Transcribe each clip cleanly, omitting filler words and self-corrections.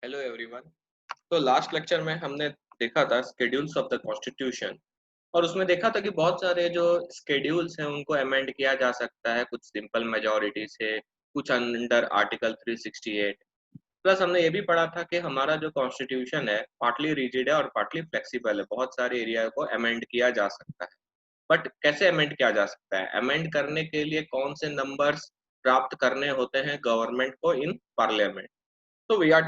Hello everyone. तो last lecture में हमने देखा था स्केड्यूल्स ऑफ द कॉन्स्टिट्यूशन और उसमें देखा था कि बहुत सारे जो स्केड्यूल्स हैं उनको अमेंड किया जा सकता है कुछ सिंपल मेजॉरिटी से, कुछ अंडर आर्टिकल 368। प्लस हमने ये भी पढ़ा था कि हमारा जो कॉन्स्टिट्यूशन है पार्टली रिजिड है और पार्टली फ्लेक्सिबल है, बहुत सारे एरिया को अमेंड किया जा सकता है। बट कैसे अमेंड किया जा सकता है, अमेंड करने के लिए कौन से नंबर्स प्राप्त करने होते हैं गवर्नमेंट को in parliament. So we are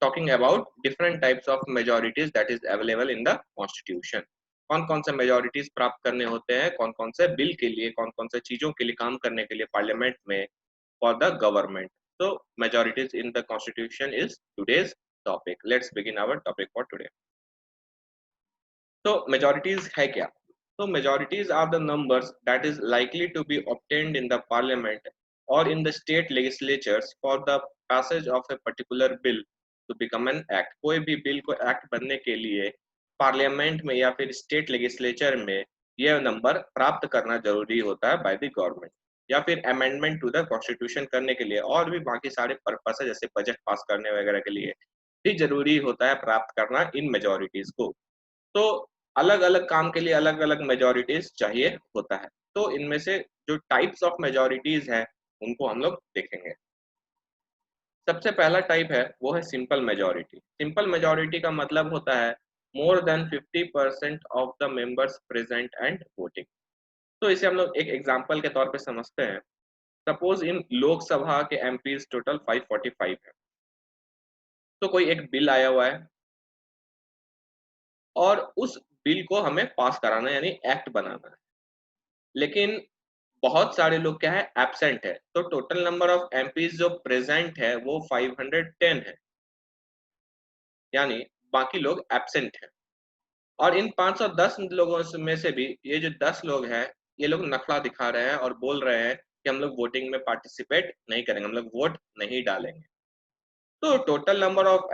talking about different types of majorities that is available in the constitution। कौन कौन से majorities प्राप्त करने होते हैं, कौन कौन से बिल के लिए, कौन कौन से चीजों के लिए काम करने के लिए पार्लियामेंट में for the government। So majorities in the constitution is today's topic। Let's begin our topic for today। तो majorities है क्या? So majorities are the numbers that is likely to be obtained in the parliament or in the state legislatures for the passage of a particular bill to become an act। कोई भी bill को act बनने के लिए parliament में या फिर state legislature में यह नंबर प्राप्त करना जरूरी होता है बाय द गवर्नमेंट, या फिर अमेंडमेंट टू द कॉन्स्टिट्यूशन करने के लिए और भी बाकी सारे पर्पस है जैसे बजट पास करने वगैरह के लिए भी जरूरी होता है प्राप्त करना इन मेजोरिटीज को। तो अलग अलग काम के लिए अलग अलग मेजोरिटीज चाहिए होता है। तो इनमें से जो टाइप्स ऑफ मेजोरिटीज है उनको हम लोग देखेंगे। सबसे पहला टाइप है वो है सिंपल मेजोरिटी। सिंपल मेजोरिटी का मतलब होता है more than 50% of the members present and voting. तो इसे हम लोग एक एग्जांपल के तौर पे समझते हैं। सपोज इन लोकसभा के एमपीज टोटल 545 है। तो कोई एक बिल आया हुआ है और उस बिल को हमें पास कराना है, यानी एक्ट बनाना है। लेकिन बहुत सारे लोग क्या है, एब्सेंट है। तो टोटल नंबर ऑफ एमपीज जो प्रेजेंट है वो 510 है, यानी बाकी लोग एब्सेंट है। और इन 510 लोगों में से भी ये जो 10 लोग हैं, ये लोग नखरा दिखा रहे हैं और बोल रहे हैं कि हम लोग वोटिंग में पार्टिसिपेट नहीं करेंगे, हम लोग वोट नहीं डालेंगे। तो टोटल नंबर ऑफ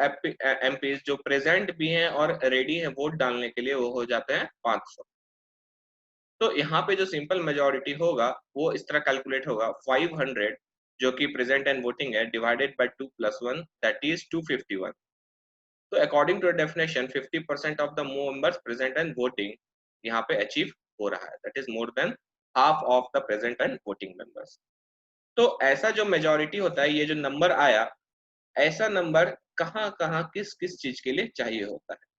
एमपीज जो प्रेजेंट भी हैं और रेडी हैं वोट डालने के लिए वो हो जाते हैं 500। तो यहाँ पे जो सिंपल मेजोरिटी होगा वो इस तरह कैलकुलेट होगा, 500 जो कि प्रेजेंट एंड वोटिंग है डिवाइडेड बाय 2 + 1 दैट इज 251। तो according to definition 50% of the members present and voting यहाँ पे अचीव हो रहा है, that is more than half of the present and voting members. तो ऐसा जो मेजोरिटी होता है, ये जो नंबर आया, ऐसा नंबर कहाँ कहाँ किस किस चीज के लिए चाहिए होता है।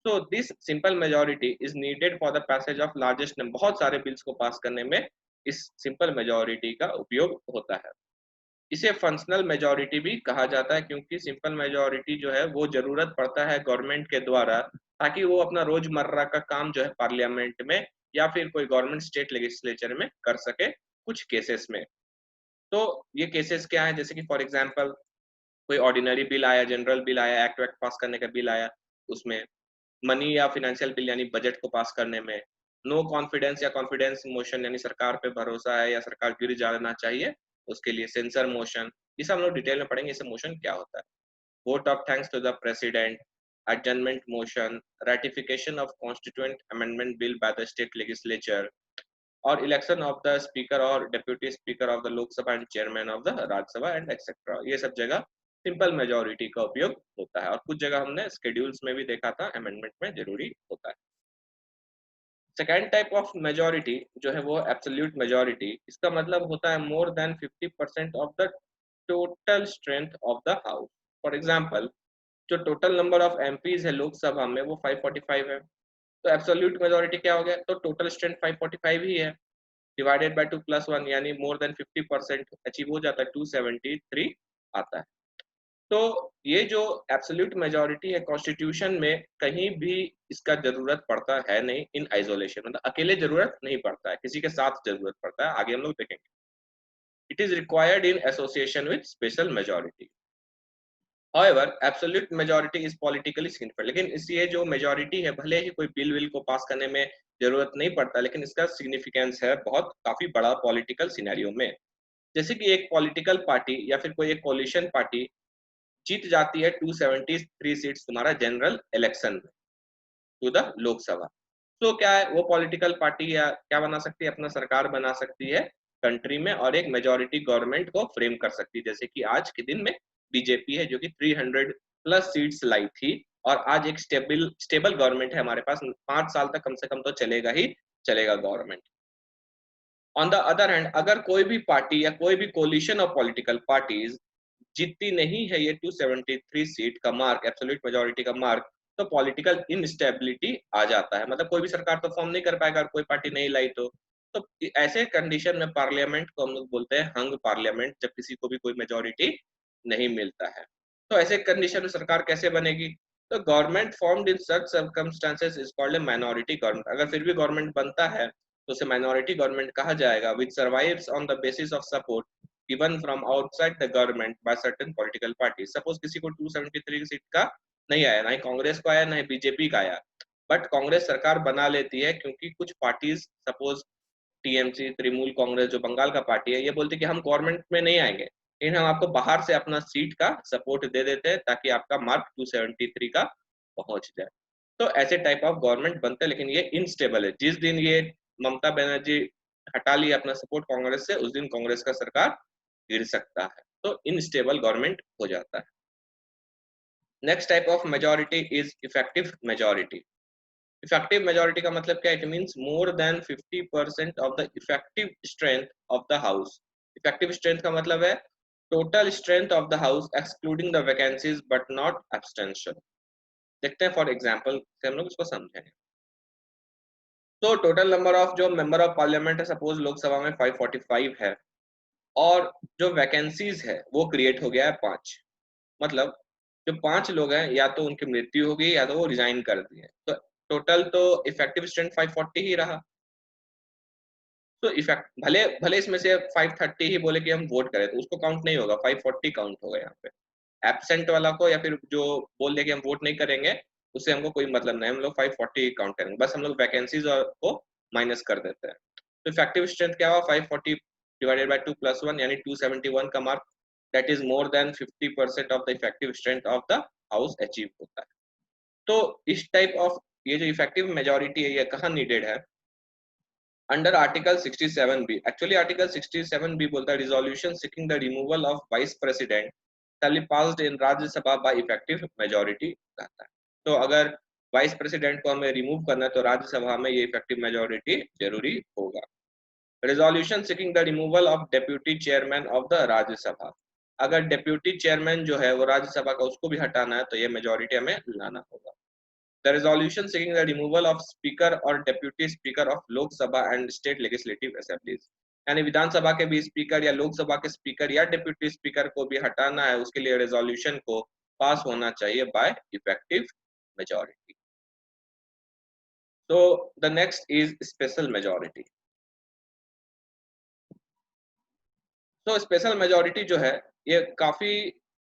तो this simple majority is needed for the passage of largest number. बहुत सारे बिल्स को पास करने में इस सिंपल मेजोरिटी का उपयोग होता है। इसे फंक्शनल मेजोरिटी भी कहा जाता है क्योंकि सिंपल मेजोरिटी जो है वो जरूरत पड़ता है गवर्नमेंट के द्वारा, ताकि वो अपना रोजमर्रा का काम जो है पार्लियामेंट में या फिर कोई गवर्नमेंट स्टेट लेजिस्लेचर में कर सके कुछ केसेस में। तो ये केसेस क्या है, जैसे कि फॉर एग्जांपल कोई ऑर्डिनरी बिल आया, जनरल बिल आया, एक्ट वैक्ट पास करने का बिल आया, उसमें मनी या फाइनेंशियल बिल यानी बजट को पास करने में, नो कॉन्फिडेंस या कॉन्फिडेंस मोशन यानी सरकार पे भरोसा है या सरकार गिर जाना चाहिए, उसके लिए सेंसर मोशन। ये सब हम लोग डिटेल में पढ़ेंगे इसे मोशन क्या होता है। Vote of thanks to the president, adjournment motion, ratification of constituent amendment bill by the state legislature, और इलेक्शन ऑफ द स्पीकर और deputy speaker of the Lok Sabha and chairman of the Rajya Sabha and etcetera. ये सब जगह simple majority का उपयोग होता है और कुछ जगह हमने स्केड्यूल्स में भी देखा था अमेंडमेंट में जरूरी होता है। सेकेंड टाइप ऑफ मेजोरिटी जो है वो एब्सोल्यूट मेजोरिटी। इसका मतलब होता है more than 50% of the total strength of the house. For example जो टोटल नंबर ऑफ एमपीज है लोकसभा में वो 545 है। तो एब्सोल्यूट मेजोरिटी क्या हो गया, तो टोटल स्ट्रेंथ 545 ही है, डिवाइडेड बाय 2 + 1 यानी मोर देन 50% अचीव हो जाता है, 273 आता है। तो ये जो एब्सोल्यूट मेजोरिटी है कॉन्स्टिट्यूशन में कहीं भी इसका जरूरत पड़ता है नहीं इन आइसोलेशन, मतलब अकेले जरूरत नहीं पड़ता है, किसी के साथ जरूरत पड़ता है, आगे हम लोग देखेंगे। It is required in association with special majority. However, absolute majority is politically significant। लेकिन इस ये जो मेजोरिटी है, भले ही कोई बिल को पास करने में जरूरत नहीं पड़ता, लेकिन इसका सिग्निफिकेंस है बहुत काफी बड़ा पॉलिटिकल सिनेरियो में। जैसे कि एक पॉलिटिकल पार्टी या फिर कोई एक कोलिशन पार्टी जीत जाती है 273 सीट्स तुम्हारा जनरल इलेक्शन में टू द लोकसभा। तो क्या है, वो पॉलिटिकल पार्टी या क्या बना सकती है, अपना सरकार बना सकती है कंट्री में और एक मेजोरिटी गवर्नमेंट को फ्रेम कर सकती है। जैसे कि आज के दिन में बीजेपी है जो कि प्लस सीट्स लाई थी, और आज एक स्टेबल गवर्नमेंट है हमारे पास, 5 साल तक कम से कम तो चलेगा ही चलेगा government. On the other hand, अगर कोई भी पार्टी या कोई भी कोलिशन ऑफ पॉलिटिकल पार्टीज जीतती नहीं है ये 273 सीट का मार्क, एब्सोल्यूट मेजोरिटी का मार्क, तो पॉलिटिकल इनस्टेबिलिटी आ जाता है, मतलब कोई भी सरकार तो फॉर्म नहीं कर पाएगा अगर कोई पार्टी नहीं लाई तो ऐसे कंडीशन में पार्लियामेंट को हम लोग बोलते हैं हंग पार्लियामेंट, जब किसी को भी कोई मेजोरिटी नहीं मिलता है। तो ऐसे कंडीशन में सरकार कैसे बनेगी? तो government formed in such circumstances is called a minority government. अगर फिर भी गवर्नमेंट बनता है तो उसे माइनॉरिटी गवर्नमेंट कहा जाएगा, which survives on the basis of support given from outside the government by certain political party. Suppose किसी को 273 सीट का नहीं आया, ना ही कांग्रेस को आया ना ही बीजेपी का आया, बट कांग्रेस सरकार बना लेती है क्योंकि कुछ parties, suppose TMC Trinamool Congress जो बंगाल का पार्टी है, ये बोलती कि हम गवर्नमेंट में नहीं आएंगे, लेकिन हम आपको बाहर से अपना सीट का सपोर्ट दे देते हैं ताकि आपका मार्क 273 का पहुंच जाए। तो ऐसे टाइप ऑफ गवर्नमेंट बनते हैं, लेकिन ये इनस्टेबल है। जिस दिन ये ममता बनर्जी हटा ली अपना सपोर्ट कांग्रेस से, उस दिन कांग्रेस का सरकार गिर सकता है, तो इनस्टेबल गवर्नमेंट हो जाता है। Next type of majority is effective majority. Effective majority का मतलब क्या? It means more than 50% of the effective strength of the house. Effective strength का मतलब है total strength of the house excluding the vacancies but not abstention. देखते हैं for example से हम लोग इसको समझेंगे। तो टोटल नंबर ऑफ जो मेंबर ऑफ पार्लियामेंट है, सपोज लोकसभा में 545 है, और जो वैकेंसीज है वो क्रिएट हो गया है 5। मतलब जो 5 लोग हैं या तो उनकी मृत्यु हो गई या तो वो रिजाइन कर दिए, तो टोटल तो इफेक्टिव स्ट्रेंथ 540 ही रहा। तो इफेक्ट भले भले इसमें से 530 ही बोले कि हम वोट करें तो उसको काउंट नहीं होगा, 540 काउंट होगा यहाँ पे। एब्सेंट वाला को या फिर जो बोल दे कि हम वोट नहीं करेंगे, उससे हमको कोई मतलब नहीं, हम लोग 540 काउंट करेंगे, बस हम लोग वैकेंसीज को माइनस कर देते हैं। तो इफेक्टिव स्ट्रेंथ क्या हुआ? 540 डिवाइडेड बाय 2 + 1 यानी 271 का mark, that is more then 50% of the effective strength of the house achieve होता है। तो इस टाइप ऑफ ये जो इफेक्टिव मेजोरिटी है ये कहाँ नीडेड है? Under article 67B। Actually article 67B बोलता है resolution seeking the removal of vice president shall be passed in Rajya Sabha bye effective majority कहता है। तो अगर वाइस प्रेसिडेंट को हमें रिमूव करना है तो राज्यसभा में ये इफेक्टिव मेजोरिटी जरूरी होगा। Resolution seeking the removal of deputy chairman of the Rajya Sabha. अगर डेप्यूटी चेयरमैन जो है वो राज्यसभा का, उसको भी हटाना है तो ये मेजोरिटी हमें लाना होगा। The resolution seeking the removal of speaker or deputy speaker of Lok Sabha and state legislative assemblies, यानी विधानसभा के भी स्पीकर या लोकसभा के स्पीकर या डिप्यूटी स्पीकर को भी हटाना है, उसके लिए रेजोल्यूशन को पास होना चाहिए बाय इफेक्टिव मेजोरिटी। तो the next is special majority. तो स्पेशल मेजोरिटी जो है ये काफी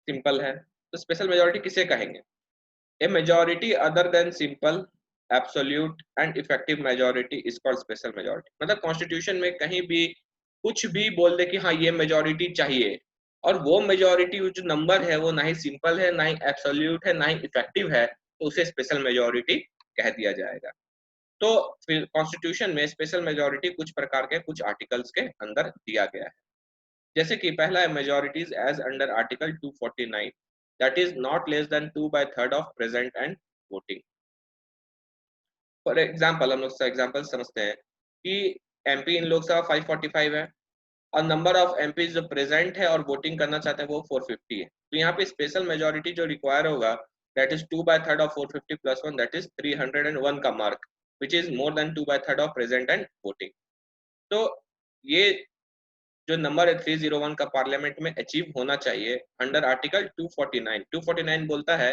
सिंपल है। तो स्पेशल मेजोरिटी किसे कहेंगे? A majority other than simple, absolute and effective majority is called special majority। मतलब कॉन्स्टिट्यूशन में कहीं भी कुछ भी बोल दे कि हाँ ये मेजोरिटी चाहिए, और वो मेजोरिटी जो नंबर है वो ना ही सिंपल है, ना ही एब्सोल्यूट है, ना ही इफेक्टिव है, तो उसे स्पेशल मेजोरिटी कह दिया जाएगा। तो फिर कॉन्स्टिट्यूशन में स्पेशल मेजोरिटी कुछ प्रकार के कुछ आर्टिकल्स के अंदर दिया गया है। जैसे कि पहला है majorities as under article 249, that is not less than 2/3 of present and voting। For example हम लोग एग्जाम्पल समझते हैं कि एमपी इन लोकसभा 545 है, और नंबर ऑफ एमपी जो प्रेजेंट है और वोटिंग करना चाहते हैं वो 450 है। तो यहाँ पे स्पेशल मेजोरिटी जो रिक्वायर होगा that is 2/3 of 450 + 1, that is 301 का mark, which is more then 2/3 of present and voting. तो ये जो नंबर है 301 का पार्लियामेंट में अचीव होना चाहिए अंडर आर्टिकल 249। 249 बोलता है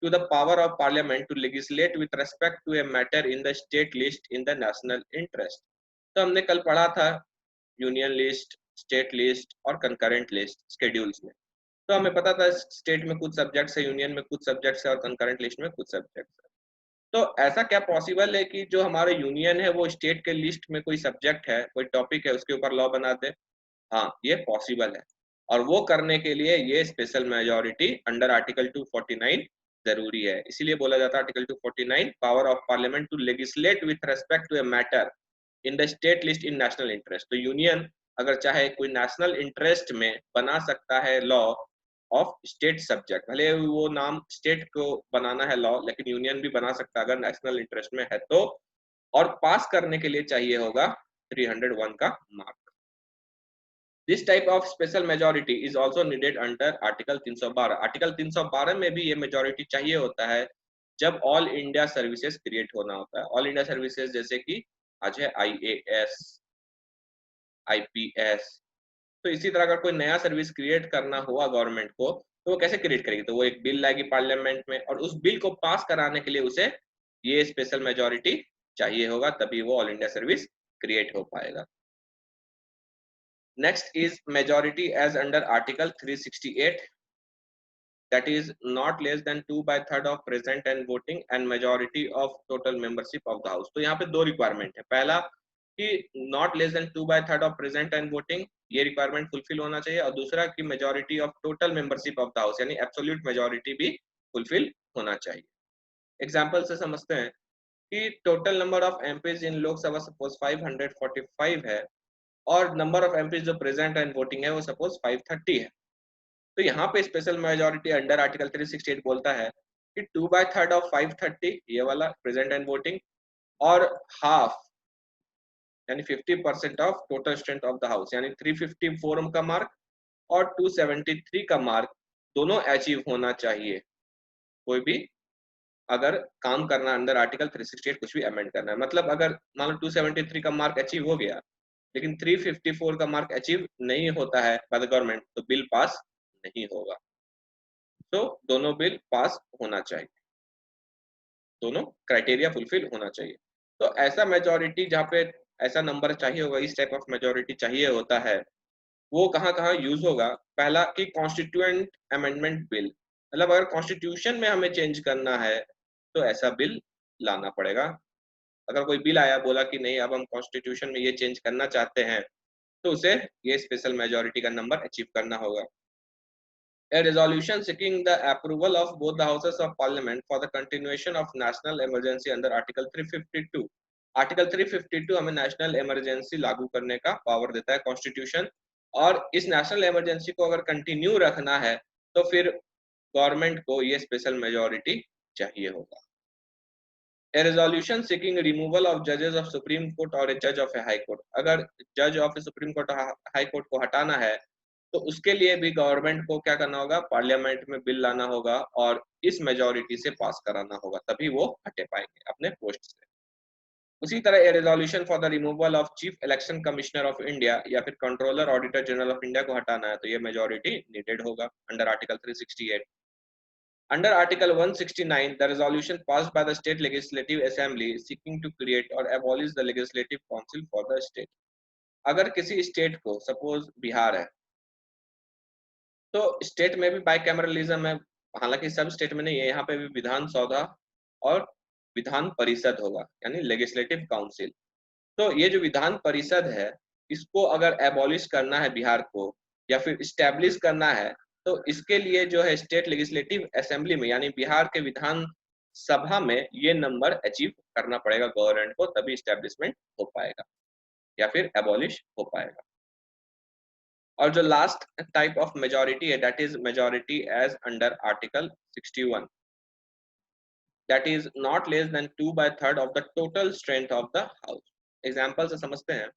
to the power of parliament to legislate with respect to a matter in the state list in the national interest. तो हमने कल पढ़ा था यूनियन लिस्ट, स्टेट लिस्ट और कंकरेंट लिस्ट शेड्यूल्स में। तो हमें पता था स्टेट में कुछ सब्जेक्ट्स है, यूनियन में कुछ सब्जेक्ट्स है और कंकरेंट लिस्ट में कुछ सब्जेक्ट्स है। तो ऐसा क्या पॉसिबल है कि जो हमारे यूनियन है वो स्टेट के लिस्ट में कोई सब्जेक्ट है, कोई टॉपिक है, उसके ऊपर लॉ बना दे? हाँ, ये पॉसिबल है, और वो करने के लिए ये स्पेशल मेजोरिटी अंडर आर्टिकल 249 जरूरी है। इसीलिए बोला जाता है article 249 power of parliament to legislate with respect to a matter in the state list in national interest. तो यूनियन अगर चाहे कोई नेशनल इंटरेस्ट में बना सकता है लॉ ऑफ स्टेट सब्जेक्ट, भले वो नाम स्टेट को बनाना है लॉ, लेकिन यूनियन भी बना सकता है अगर नेशनल इंटरेस्ट में है तो, और पास करने के लिए चाहिए होगा 301 का mark. This type of special majority is also needed under article 312। Article 312 में भी ये मेजोरिटी चाहिए होता है जब ऑल इंडिया सर्विसेज क्रिएट होना होता है। ऑल इंडिया सर्विसेज जैसे कि आज है IAS, IPS। तो इसी तरह अगर कोई नया सर्विस क्रिएट करना हुआ गवर्नमेंट को, तो वो कैसे क्रिएट करेगी? तो वो एक बिल लाएगी पार्लियामेंट में, और उस बिल को पास कराने के लिए उसे ये स्पेशल मेजोरिटी चाहिए होगा, तभी वो ऑल इंडिया सर्विस क्रिएट हो पाएगा। Next is majority as under article 368, that is not less than 2/3 of present and voting and majority of total membership of the house। तो यहाँ पे दो रिक्वायरमेंट है, पहला कि not less than 2/3 of present and voting, ये requirement fulfil होना चाहिए, और दूसरा कि majority of total membership of the house यानी एब्सोल्यूट मेजोरिटी भी फुलफिल होना चाहिए। एग्जांपल से समझते हैं कि total number of MPs in Lok Sabha suppose 545 है, और नंबर ऑफ एमपीज जो प्रेजेंट एंड वोटिंग है वो सपोज 530 है। तो यहाँ पे स्पेशल मेजोरिटी अंडर आर्टिकल 368 बोलता है कि 2/3 ऑफ 530 ये वाला प्रेजेंट एंड वोटिंग, और हाफ यानी 50% of total strength of the house यानी 354 का मार्क और 273 का मार्क दोनों अचीव होना चाहिए। कोई भी अगर काम करना अंडर आर्टिकल 368 कुछ भी अमेंड करना है, मतलब अगर मान लो 273 का मार्क अचीव हो गया लेकिन 354 का मार्क अचीव नहीं होता है बाय द गवर्नमेंट, तो बिल पास नहीं होगा। तो दोनों बिल पास होना चाहिए, दोनों क्राइटेरिया फुलफिल होना चाहिए। तो ऐसा मेजोरिटी जहाँ पे ऐसा नंबर चाहिए होगा, इस टाइप ऑफ मेजोरिटी चाहिए होता है, वो कहाँ कहाँ यूज होगा? पहला कि कॉन्स्टिट्यूएंट अमेंडमेंट बिल, मतलब अगर कॉन्स्टिट्यूशन में हमें चेंज करना है तो ऐसा बिल लाना पड़ेगा। अगर कोई बिल आया बोला कि नहीं अब हम कॉन्स्टिट्यूशन में ये चेंज करना चाहते हैं, तो उसे ये स्पेशल मेजोरिटी का नंबर अचीव करना होगा। A resolution seeking the approval of both the houses of parliament for the continuation of national emergency under article 352। Article 352 हमें नेशनल इमरजेंसी लागू करने का पावर देता है कॉन्स्टिट्यूशन, और इस नेशनल इमरजेंसी को अगर कंटिन्यू रखना है तो फिर गवर्नमेंट को ये स्पेशल मेजोरिटी चाहिए होगा। A resolution seeking removal of judges of Supreme Court or a judge of a High Court। अगर जज of supreme court high court को हटाना है तो उसके लिए भी गवर्नमेंट को क्या करना होगा? पार्लियामेंट में बिल लाना होगा और इस मेजोरिटी से पास कराना होगा, तभी वो हटे पाएंगे अपने पोस्ट से। उसी तरह ए resolution for the removal of chief election commissioner of India या फिर controller auditor general of India को हटाना है तो ये मेजोरिटी नीडेड होगा under article 368। Under Article 169, the resolution passed by the State Legislative Assembly seeking to create or abolish the Legislative Council for the state। अगर किसी स्टेट को suppose Bihar है, तो स्टेट में भी बाइकैमरलिज्म है, हालांकि सब स्टेट में नहीं है, यहाँ पे भी विधान सौधा और विधान परिषद होगा यानी लेजिस्लेटिव काउंसिल। तो ये जो विधान परिषद है इसको अगर एबॉलिश करना है बिहार को या फिर इस्टेब्लिश करना है, तो इसके लिए जो है स्टेट लेजिस्लेटिव असेंबली में यानी बिहार के विधान सभा में ये नंबर अचीव करना पड़ेगा गवर्नमेंट को, तभी इस्टेब्लिशमेंट हो पाएगा या फिर एबॉलिश हो पाएगा। और जो लास्ट टाइप ऑफ मेजोरिटी है that is majority as under article 61, that is not less than 2/3 of the total strength of the house. Example से समझते हैं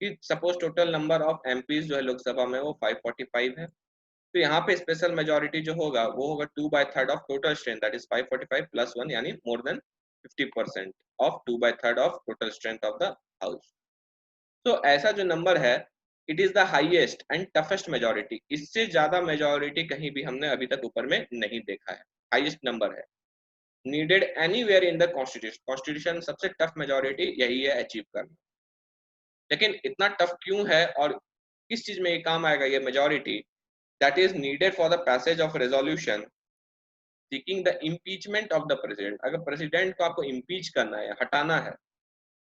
कि suppose total number of MPs जो है लोकसभा में वो 545 है, तो यहाँ पे स्पेशल मेजोरिटी जो होगा वो होगा 2/3 of total strength that is 545 plus 1 यानी more than 50% of 2/3 of total strength of the house. तो ऐसा जो नंबर है it is the highest and toughest majority, इससे ज्यादा मेजोरिटी कहीं भी हमने अभी तक ऊपर में नहीं देखा है, हाईएस्ट नंबर है needed anywhere in the constitution. Constitution सबसे टफ मेजोरिटी यही है अचीव करना। लेकिन इतना टफ क्यों है और किस चीज में ये काम आएगा ये majority? That is needed for the passage of resolution seeking the impeachment of the president. अगर प्रेसिडेंट को आपको इम्पीच करना है, हटाना है,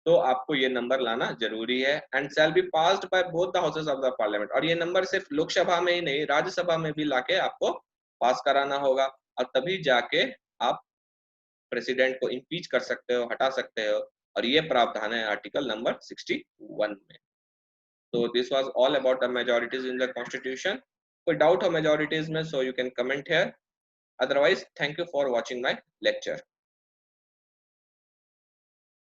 तो आपको ये नंबर लाना जरूरी है। And shall be passed by both the houses of the parliament. और ये नंबर सिर्फ लोकसभा में ही नहीं राज्यसभा में भी लाके आपको पास कराना होगा, और तभी जाके आप प्रेसिडेंट को इम्पीच कर सकते हो, हटा सकते हो, और ये प्रावधान है आर्टिकल नंबर 61 में। So this was all about the majorities in the constitution। कोई डाउट हो मेजोरिटीज में, so you can comment here, otherwise thank you for watching my lecture.